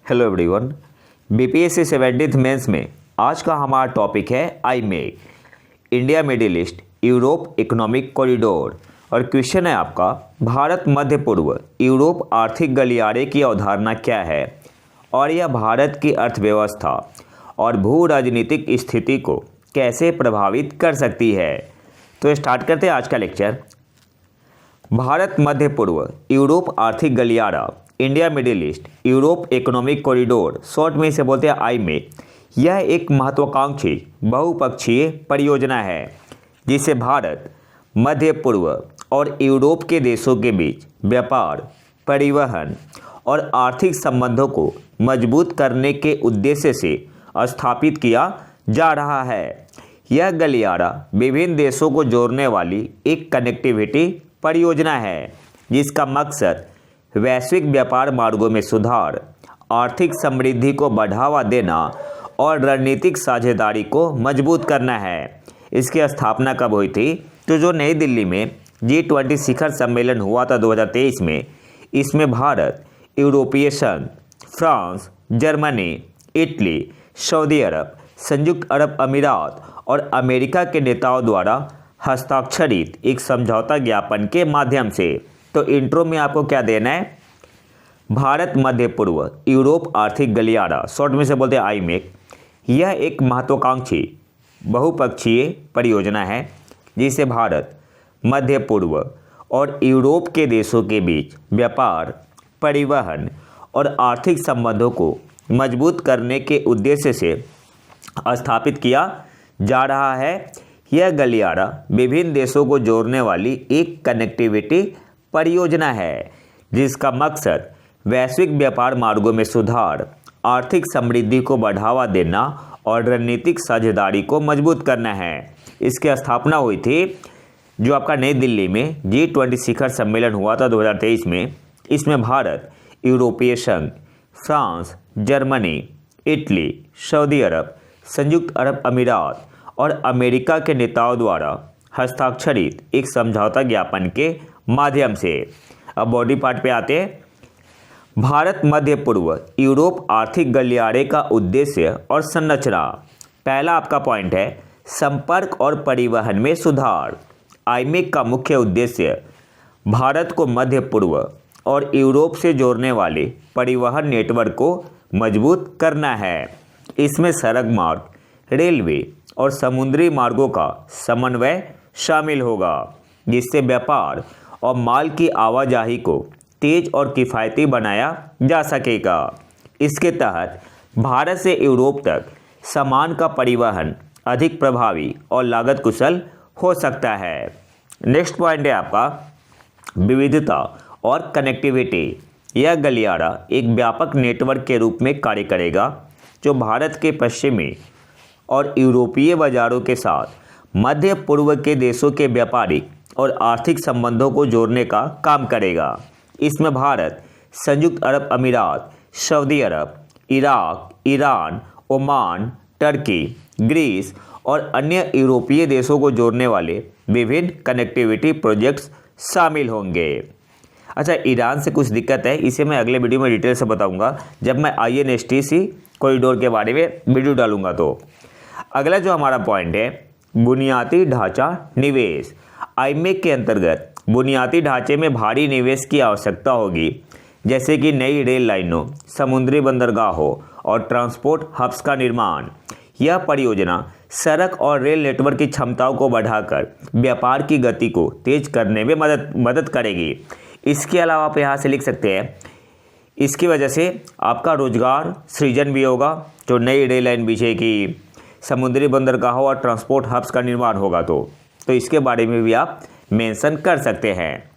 Hello everyone. BPSC 70th mains में आज का हमारा टॉपिक है IMEC, India middle east Europe economic corridor. और क्वेश्चन है आपका, भारत मध्य पूर्व यूरोप आर्थिक गलियारे की अवधारणा क्या है और यह भारत की अर्थव्यवस्था और भू राजनीतिक स्थिति को कैसे प्रभावित कर सकती है। तो स्टार्ट करते हैं आज का लेक्चर। भारत मध्य पूर्व यूरोप आर्थिक गलियारा, India middle east Europe economic corridor, short में इसे बोलते हैं आईमेक। यह एक महत्वाकांक्षी बहुपक्षीय परियोजना है जिसे भारत मध्य पूर्व और यूरोप के देशों के बीच व्यापार, परिवहन और आर्थिक संबंधों को मजबूत करने के उद्देश्य से स्थापित किया जा रहा है। यह गलियारा विभिन्न देशों को जोड़ने वाली एक कनेक्टिविटी परियोजना है जिसका मकसद वैश्विक व्यापार मार्गों में सुधार, आर्थिक समृद्धि को बढ़ावा देना और रणनीतिक साझेदारी को मजबूत करना है। इसकी स्थापना कब हुई थी? तो जो नई दिल्ली में G20 शिखर सम्मेलन हुआ था 2023 में, इसमें भारत, यूरोपीय संघ, फ्रांस, जर्मनी, इटली, सऊदी अरब, संयुक्त अरब अमीरात और अमेरिका के नेताओं द्वारा हस्ताक्षरित एक समझौता ज्ञापन के माध्यम से। तो इंट्रो में आपको क्या देना है? भारत मध्य पूर्व यूरोप आर्थिक गलियारा, शॉर्ट में से बोलते हैं आईमेक, यह एक महत्वाकांक्षी बहुपक्षीय परियोजना है जिसे भारत मध्य पूर्व और यूरोप के देशों के बीच व्यापार, परिवहन और आर्थिक संबंधों को मजबूत करने के उद्देश्य से स्थापित किया जा रहा है। यह गलियारा विभिन्न देशों को जोड़ने वाली एक कनेक्टिविटी परियोजना है जिसका मकसद वैश्विक व्यापार मार्गों में सुधार, आर्थिक समृद्धि को बढ़ावा देना और रणनीतिक साझेदारी को मजबूत करना है। इसकी स्थापना हुई थी जो आपका नई दिल्ली में G20 शिखर सम्मेलन हुआ था 2023 में। इसमें भारत, यूरोपीय संघ, फ्रांस, जर्मनी, इटली, सऊदी अरब, संयुक्त अरब अमीरात और अमेरिका के नेताओं द्वारा हस्ताक्षरित एक समझौता ज्ञापन के माध्यम से। अब बॉडी पार्ट पे आते हैं। भारत मध्य पूर्व यूरोप आर्थिक गलियारे का उद्देश्य और संरचना। पहला आपका पॉइंट है संपर्क और परिवहन में सुधार। आईमेक का मुख्य उद्देश्य भारत को मध्य पूर्व और यूरोप से जोड़ने वाले परिवहन नेटवर्क को मजबूत करना है। इसमें सड़क मार्ग, रेलवे और समुद्री मार्गों का समन्वय शामिल होगा जिससे व्यापार और माल की आवाजाही को तेज और किफ़ायती बनाया जा सकेगा। इसके तहत भारत से यूरोप तक सामान का परिवहन अधिक प्रभावी और लागत कुशल हो सकता है। नेक्स्ट पॉइंट है आपका विविधता और कनेक्टिविटी। यह गलियारा एक व्यापक नेटवर्क के रूप में कार्य करेगा जो भारत के पश्चिमी और यूरोपीय बाजारों के साथ मध्य पूर्व के देशों के व्यापारिक और आर्थिक संबंधों को जोड़ने का काम करेगा। इसमें भारत, संयुक्त अरब अमीरात, सऊदी अरब, Iraq, Iran, Oman, Turkey, Greece और अन्य यूरोपीय देशों को जोड़ने वाले विभिन्न कनेक्टिविटी प्रोजेक्ट्स शामिल होंगे। अच्छा, ईरान से कुछ दिक्कत है, इसे मैं अगले वीडियो में डिटेल से बताऊंगा जब मैं INSTC कॉरिडोर के बारे में वीडियो डालूंगा। तो अगला जो हमारा पॉइंट है बुनियादी ढांचा निवेश। आईमेक के अंतर्गत बुनियादी ढांचे में भारी निवेश की आवश्यकता होगी जैसे कि नई रेल लाइनों, समुद्री बंदरगाहों और ट्रांसपोर्ट हब्स का निर्माण। यह परियोजना सड़क और रेल नेटवर्क की क्षमताओं को बढ़ाकर व्यापार की गति को तेज करने में मदद करेगी। इसके अलावा आप यहाँ से लिख सकते हैं इसकी वजह से आपका रोजगार सृजन भी होगा। जो नई रेल लाइन बिछेगी, समुद्री बंदरगाहों और ट्रांसपोर्ट हब्स का निर्माण होगा तो इसके बारे में भी आप मेंशन कर सकते हैं।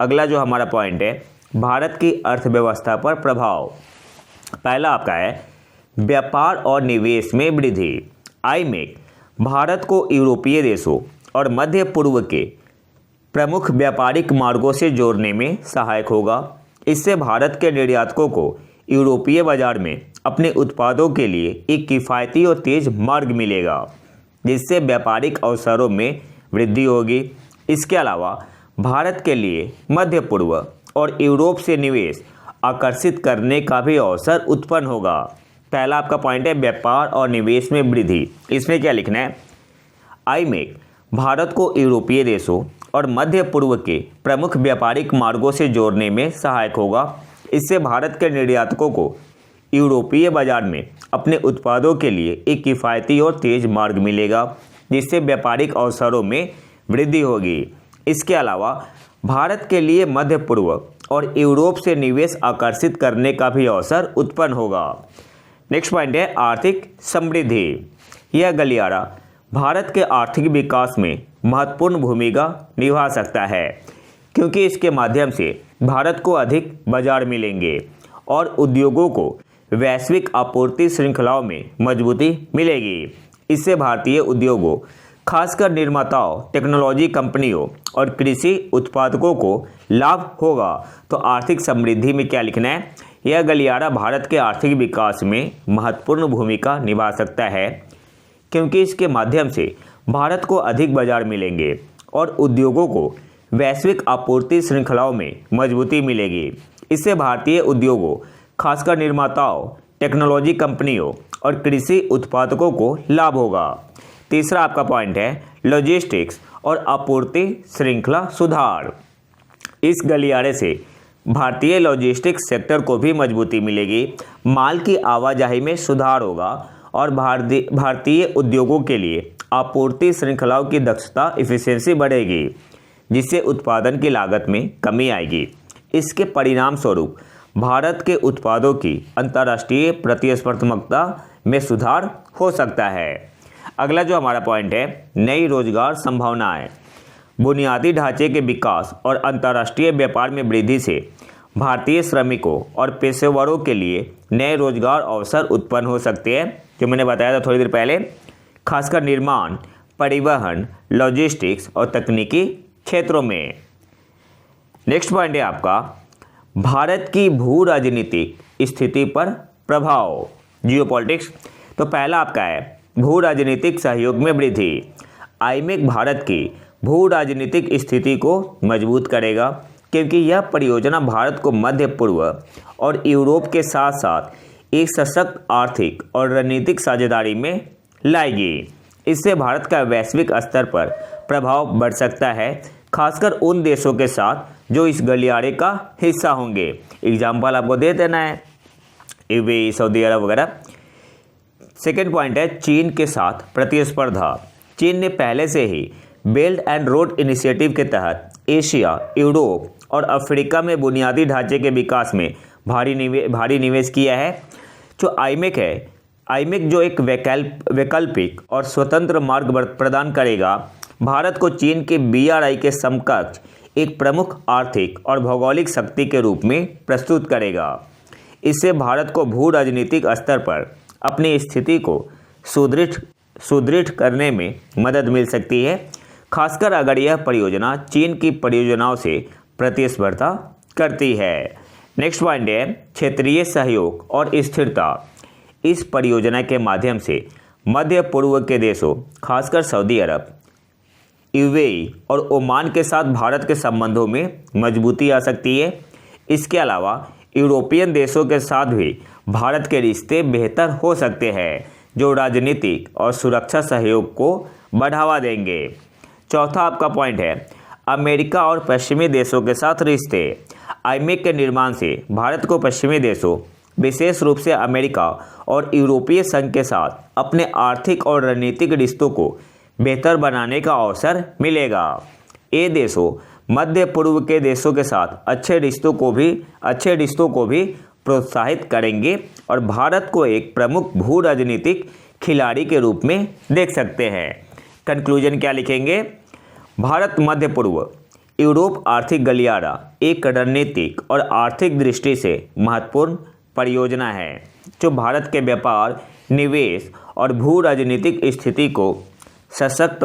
अगला जो हमारा पॉइंट है भारत की अर्थव्यवस्था पर प्रभाव। पहला आपका है व्यापार और निवेश में वृद्धि। आईमेक भारत को यूरोपीय देशों और मध्य पूर्व के प्रमुख व्यापारिक मार्गों से जोड़ने में सहायक होगा। इससे भारत के निर्यातकों को यूरोपीय बाजार में अपने उत्पादों के लिए एक किफ़ायती और तेज मार्ग मिलेगा जिससे व्यापारिक अवसरों में वृद्धि होगी। इसके अलावा भारत के लिए मध्य पूर्व और यूरोप से निवेश आकर्षित करने का भी अवसर उत्पन्न होगा। पहला आपका पॉइंट है व्यापार और निवेश में वृद्धि। इसमें क्या लिखना है, आईमेक भारत को यूरोपीय देशों और मध्य पूर्व के प्रमुख व्यापारिक मार्गों से जोड़ने में सहायक होगा। इससे भारत के निर्यातकों को यूरोपीय बाजार में अपने उत्पादों के लिए एक किफ़ायती और तेज मार्ग मिलेगा, जिससे व्यापारिक अवसरों में वृद्धि होगी। इसके अलावा भारत के लिए मध्य पूर्व और यूरोप से निवेश आकर्षित करने का भी अवसर उत्पन्न होगा। नेक्स्ट पॉइंट है आर्थिक समृद्धि। यह गलियारा भारत के आर्थिक विकास में महत्वपूर्ण भूमिका निभा सकता है, क्योंकि इसके माध्यम से भारत को अधिक बाजार मिलेंगे और उद्योगों को वैश्विक आपूर्ति श्रृंखलाओं में मजबूती मिलेगी। इससे भारतीय उद्योगों, खासकर निर्माताओं, टेक्नोलॉजी कंपनियों और कृषि उत्पादकों को लाभ होगा। तो आर्थिक समृद्धि में क्या लिखना है, यह गलियारा भारत के आर्थिक विकास में महत्वपूर्ण भूमिका निभा सकता है, क्योंकि इसके माध्यम से भारत को अधिक बाजार मिलेंगे और उद्योगों को वैश्विक आपूर्ति श्रृंखलाओं में मजबूती मिलेगी। इससे भारतीय उद्योगों, खासकर निर्माताओं, टेक्नोलॉजी कंपनियों और कृषि उत्पादकों को लाभ होगा। तीसरा आपका पॉइंट है लॉजिस्टिक्स और आपूर्ति श्रृंखला सुधार। इस गलियारे से भारतीय लॉजिस्टिक्स सेक्टर को भी मजबूती मिलेगी, माल की आवाजाही में सुधार होगा और भारतीय उद्योगों के लिए आपूर्ति श्रृंखलाओं की दक्षता एफिशिएंसी बढ़ेगी, जिससे उत्पादन की लागत में कमी आएगी। इसके परिणाम स्वरूप भारत के उत्पादों की अंतर्राष्ट्रीय प्रतिस्पर्धात्मकता में सुधार हो सकता है। अगला जो हमारा पॉइंट है नई रोजगार संभावनाएं। बुनियादी ढांचे के विकास और अंतर्राष्ट्रीय व्यापार में वृद्धि से भारतीय श्रमिकों और पेशेवरों के लिए नए रोजगार अवसर उत्पन्न हो सकते हैं, जो मैंने बताया था थोड़ी देर पहले, खासकर निर्माण, परिवहन, लॉजिस्टिक्स और तकनीकी क्षेत्रों में। नेक्स्ट पॉइंट है आपका भारत की भू राजनीतिक स्थिति पर प्रभाव, जियोपॉलिटिक्स। तो पहला आपका है भू राजनीतिक सहयोग में वृद्धि। आईमेक भारत की भू राजनीतिक स्थिति को मजबूत करेगा, क्योंकि यह परियोजना भारत को मध्य पूर्व और यूरोप के साथ साथ एक सशक्त आर्थिक और रणनीतिक साझेदारी में लाएगी। इससे भारत का वैश्विक स्तर पर प्रभाव बढ़ सकता है, खासकर उन देशों के साथ जो इस गलियारे का हिस्सा होंगे। एग्जाम्पल आपको दे देना है, यूएई, सऊदी अरब वगैरह। सेकेंड पॉइंट है चीन के साथ प्रतिस्पर्धा। चीन ने पहले से ही बेल्ट एंड रोड इनिशिएटिव के तहत एशिया, यूरोप और अफ्रीका में बुनियादी ढांचे के विकास में भारी निवेश किया है। जो आईमेक है, आईमेक जो एक वैकल्पिक और स्वतंत्र मार्ग प्रदान करेगा, भारत को चीन के बीआरआई के समकक्ष एक प्रमुख आर्थिक और भौगोलिक शक्ति के रूप में प्रस्तुत करेगा। इससे भारत को भू राजनीतिक स्तर पर अपनी स्थिति को सुदृढ़ करने में मदद मिल सकती है, खासकर अगर यह परियोजना चीन की परियोजनाओं से प्रतिस्पर्धा करती है। नेक्स्ट पॉइंट है क्षेत्रीय सहयोग और स्थिरता। इस परियोजना के माध्यम से मध्य पूर्व के देशों, खासकर सऊदी अरब, यूएई और ओमान के साथ भारत के संबंधों में मजबूती आ सकती है। इसके अलावा यूरोपियन देशों के साथ भी भारत के रिश्ते बेहतर हो सकते हैं, जो राजनीतिक और सुरक्षा सहयोग को बढ़ावा देंगे। चौथा आपका पॉइंट है अमेरिका और पश्चिमी देशों के साथ रिश्ते। आईमेक के निर्माण से भारत को पश्चिमी देशों, विशेष रूप से अमेरिका और यूरोपीय संघ के साथ अपने आर्थिक और रणनीतिक रिश्तों को बेहतर बनाने का अवसर मिलेगा। ये देशों मध्य पूर्व के देशों के साथ अच्छे रिश्तों को भी प्रोत्साहित करेंगे और भारत को एक प्रमुख भू राजनीतिक खिलाड़ी के रूप में देख सकते हैं। कंक्लूजन क्या लिखेंगे, भारत मध्य पूर्व यूरोप आर्थिक गलियारा एक रणनीतिक और आर्थिक दृष्टि से महत्वपूर्ण परियोजना है, जो भारत के व्यापार, निवेश और भू राजनीतिक स्थिति को सशक्त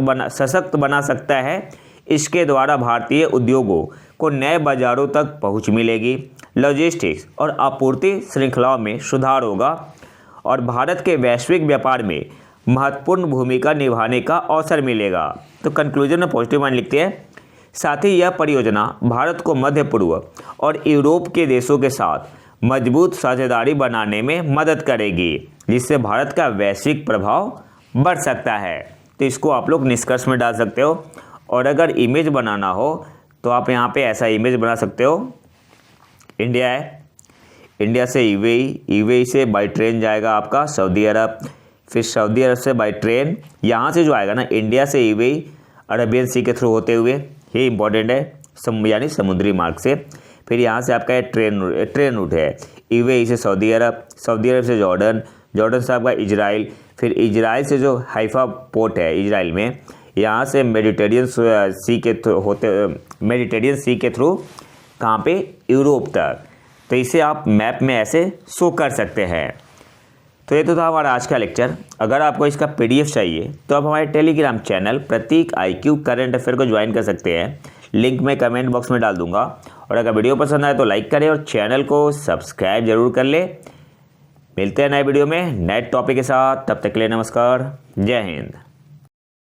बना सकता है। इसके द्वारा भारतीय उद्योगों को नए बाजारों तक पहुंच मिलेगी, लॉजिस्टिक्स और आपूर्ति श्रृंखलाओं में सुधार होगा और भारत के वैश्विक व्यापार में महत्वपूर्ण भूमिका निभाने का अवसर मिलेगा। तो कंक्लूजन में पॉजिटिव माइंड लिखते हैं। साथ ही यह परियोजना भारत को मध्य पूर्व और यूरोप के देशों के साथ मजबूत साझेदारी बनाने में मदद करेगी, जिससे भारत का वैश्विक प्रभाव बढ़ सकता है। तो इसको आप लोग निष्कर्ष में डाल सकते हो। और अगर इमेज बनाना हो तो आप यहाँ पे ऐसा इमेज बना सकते हो। इंडिया है, इंडिया से यूएई से बाई ट्रेन जाएगा आपका सऊदी अरब, फिर सऊदी अरब से बाई ट्रेन यहाँ से जो आएगा ना इंडिया से यूएई अरबियन सी के थ्रू होते हुए, ये इंपॉर्टेंट है, यानी समुद्री मार्ग से। फिर यहाँ से आपका ट्रेन रूट है यूएई से सऊदी अरब, सऊदी अरब से जॉर्डन, जॉर्डन से आपका इजराइल, फिर इजराइल से जो हाइफा पोर्ट है इजराइल में, यहाँ से मेडिटेरियन सी के थ्रू कहाँ पे, यूरोप तक। तो इसे आप मैप में ऐसे शो कर सकते हैं। तो ये तो था हमारा आज का लेक्चर। अगर आपको इसका पीडीएफ चाहिए तो आप हमारे टेलीग्राम चैनल प्रतीक IQ करंट अफेयर को ज्वाइन कर सकते हैं। लिंक मैं कमेंट बॉक्स में डाल दूंगा। और अगर वीडियो पसंद आए तो लाइक करें और चैनल को सब्सक्राइब जरूर कर ले। मिलते हैं नए वीडियो में नए टॉपिक के साथ, तब तक के लिए नमस्कार, जय हिंद।